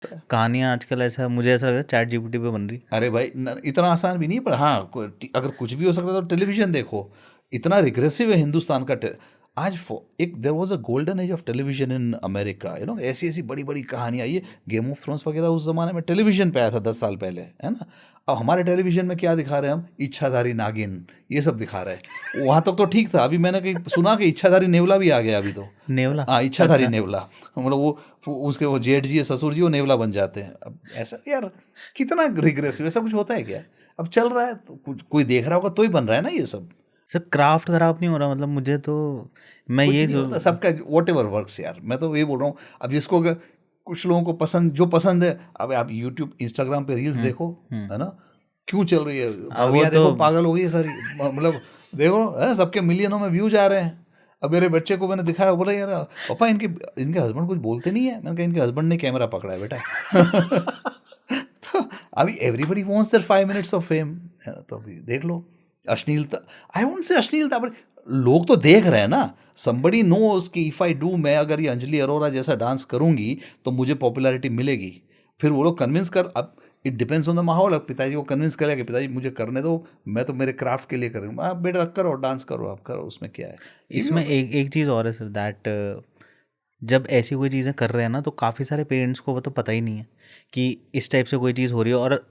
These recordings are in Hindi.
कहानियाँ आजकल ऐसा मुझे ऐसा लगता है चैट जीपीटी पे बन रही। अरे भाई इतना आसान भी नहीं है, पर हाँ अगर कुछ भी हो सकता है तो टेलीविजन देखो, इतना रिग्रेसिव है हिंदुस्तान का आज एक there was a golden age of television in America, ऐसी ऐसी बड़ी बड़ी कहानियाँ, ये गेम ऑफ थ्रोन्स वगैरह उस जमाने में टेलीविजन पे आया था 10 साल पहले, है ना। अब हमारे टेलीविजन में क्या दिखा रहे हैं हम, इच्छाधारी नागिन, ये सब दिखा रहे हैं। वहाँ तक तो ठीक था, अभी मैंने कहीं सुना कि इच्छाधारी नेवला भी आ गया अभी तो। नेवला। हाँ, इच्छाधारी अच्छा। नेवला, मतलब उसके वो जेठ जी ससुर जी वो नेवला बन जाते हैं। अब ऐसा यार कितना रिग्रेसिव, ऐसा कुछ होता है क्या? अब चल रहा है तो कुछ कोई देख रहा होगा तो ही बन रहा है ना ये सब। सर क्राफ्ट खराब नहीं हो रहा? मतलब मुझे तो, मैं कुछ ये नहीं जो होता, सबका वॉट एवर वर्क्स यार, मैं तो ये बोल रहा हूँ। अब जिसको अगर कुछ लोगों को पसंद, जो पसंद है, अब आप यूट्यूब इंस्टाग्राम पे रील्स हम्म देखो, हम्म है ना, क्यों चल रही है, वो भाभियाँ तो देखो पागल हो गई है सारी, मतलब देखो है सबके मिलियनों में व्यूज आ रहे हैं। अब मेरे बच्चे को मैंने दिखाया, बोला यार पापा इनके इनके हस्बैंड कुछ बोलते नहीं है, मैंने कहा इनके हस्बैंड ने कैमरा पकड़ा है बेटा। तो अभी everybody wants there 5 minutes of fame, तो अभी देख लो अश्लीलता, आई वोंट से अश्लीलता, पर लोग तो देख रहे हैं ना। समबडी नोस कि इफ़ आई डू, मैं अगर ये अंजलि अरोरा जैसा डांस करूंगी तो मुझे पॉपुलैरिटी मिलेगी। फिर वो लोग कन्विंस कर, अब इट डिपेंड्स ऑन द माहौल। अब पिताजी को कन्विंस करेगा कि पिताजी मुझे करने दो, मैं तो मेरे क्राफ्ट के लिए करूँगा, आप बेटा करो डांस करो, आप करो, उसमें क्या है। ये भी इसमें होता है। एक एक चीज़ और है सर, दैट जब ऐसी कोई चीज़ें कर रहे हैं ना तो काफ़ी सारे पेरेंट्स को वो तो पता ही नहीं है कि इस टाइप से कोई चीज़ हो रही है। और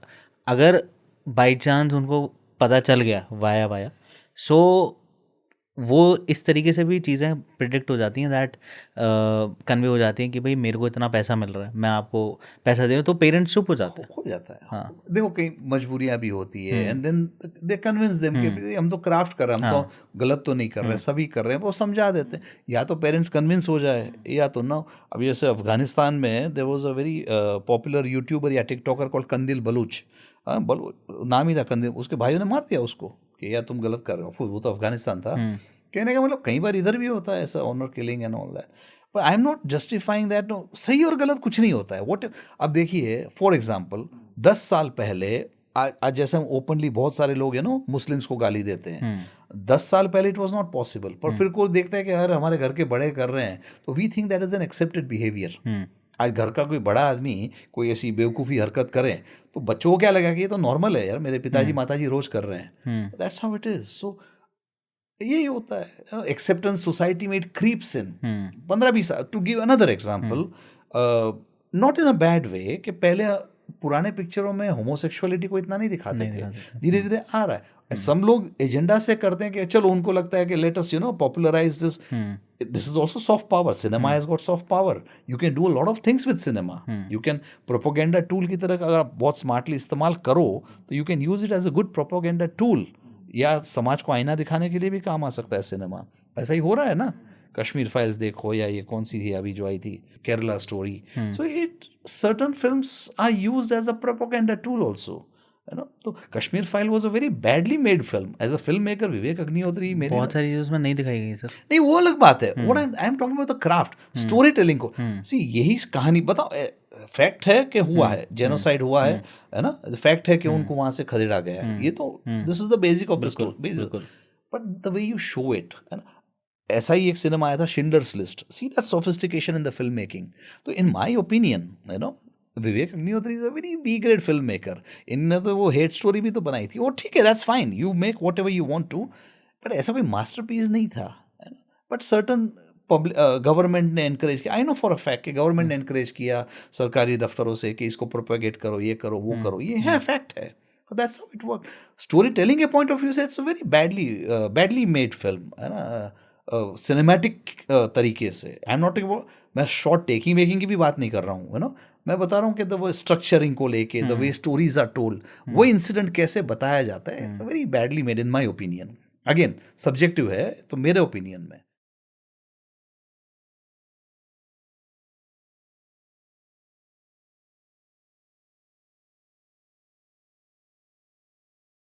अगर बाई चांस उनको पता चल गया वाया वाया, सो वो इस तरीके से भी चीज़ें प्रिडिक्ट हो जाती हैं, दैट कन्वे हो जाती हैं कि भाई मेरे को इतना पैसा मिल रहा है, मैं आपको पैसा दे रहा हूँ, तो पेरेंट्स चुप हो जाते हैं। हो जाता है। हाँ। देखो कई मजबूरियां भी होती है, hmm, and then they convince them कि हुँ, भी हम तो क्राफ्ट कर रहे हैं, हम हाँ, तो गलत तो नहीं कर रहे, हुँ, सभी कर रहे हैं, वो समझा देते हैं। या तो पेरेंट्स कन्विंस हो जाए या तो ना। अब जैसे अफगानिस्तान में there was a very popular YouTuber या टिकटॉकर कॉल्ड कंदिल बलूच। बलूच नाम ही था कंदिल, उसके भाइयों ने मार दिया उसको कि यार तुम गलत कर रहे हो। वो तो अफगानिस्तान था। हुँ, कहने का मतलब कई बार इधर भी होता है ऐसा honour killing and all that, but I am not justifying that. No, सही और गलत कुछ नहीं होता है। व्हाट, अब देखिए फॉर एग्जांपल 10 साल पहले, आज जैसे हम ओपनली बहुत सारे लोग हैं ना मुस्लिम्स को गाली देते हैं, हुँ, 10 साल पहले इट वाज नॉट पॉसिबल, पर हुँ, फिर कोई देखता है कि यार हमारे घर के बड़े कर रहे हैं तो we think that is an accepted behaviour. Hmm, आज घर का कोई बड़ा आदमी कोई ऐसी बेवकूफ़ी हरकत करे तो बच्चों को क्या लगा कि ये तो नॉर्मल है यार, मेरे पिताजी हुँ, माताजी रोज कर रहे हैं। Hmm, that's how it is. So यही होता है एक्सेप्टेंस सोसाइटी में, it creeps in. Hmm, 15-20, to give another hmm, example, not in a bad way, कि पहले पुराने पिक्चरों में होमोसेक्सुअलिटी को इतना नहीं दिखाते नहीं थे, दिखाते थे। धीरे हुँ, धीरे आ रहा है। हुँ, सब लोग एजेंडा से करते हैं कि चलो, उनको लगता है कि let us popularise this. Hmm, This is also soft power. Cinema hmm, has got soft power. You can do a lot of things with cinema. Hmm, You can propaganda tool की तरह अगर आप बहुत स्मार्टली इस्तेमाल करो तो you can use it as a good propaganda tool. या समाज को आईना दिखाने के लिए भी काम आ सकता है सिनेमा। ऐसा ही हो रहा है ना। कश्मीर फाइल्स देखो, या ये कौन सी थी अभी जो आई थी, Kerala story. Hmm. So it certain films are used as a propaganda tool also, है ना। तो Kashmir file was a very badly made film. As a film maker Vivek Agnihotri मेरी, बहुत सारी चीज़ें उसमें नहीं दिखाई गई सर। नहीं वो अलग बात है। What hmm, I am talking about the craft, hmm, story telling को। हुँ, सी यही कहानी बताओ, फैक्ट है कि हुआ हुँ, है, हुँ, जेनोसाइड हुआ हुँ, है ना। फैक्ट है कि हुँ, उनको वहां से खदेड़ा गया है, हुँ, ये तो hmm. This is the basic of the बिल्कुल, स्टोरी। बिल्कुल। But the way you show it, है ना। ऐसा ही एक सिनेमा आया था Schindler's List, see that sophistication in the film making. तो in my opinion, Vivek Agnihotri is a very B grade film maker. इनने तो वो हेट स्टोरी भी तो बनाई थी, वो ठीक है, that's fine, you make whatever you want to. But ऐसा कोई मास्टरपीस नहीं था, है ना। बट सर्टन पब्लिक गवर्नमेंट ने एनकरेज किया, I know for a fact कि गवर्नमेंट हुँ, ने एनकरेज किया सरकारी दफ्तरों से कि इसको प्रोपेगेट करो, ये करो, वो हुँ, करो, ये है हुँ, फैक्ट है। That's how it work. Story telling के पॉइंट ऑफ व्यू से it's a very badly made film, है ना। सिनेमैटिक तरीके से आई एम नॉट, मैं शॉर्ट टेकिंग मेकिंग की भी बात नहीं कर रहा हूँ, है ना। मैं बता रहा हूँ कि द वो स्ट्रक्चरिंग को लेके, the way hmm, stories are told, वो हुँ, इंसिडेंट कैसे बताया जाता है, hmm. Very badly made in my opinion. Again subjective है तो मेरे ओपिनियन में।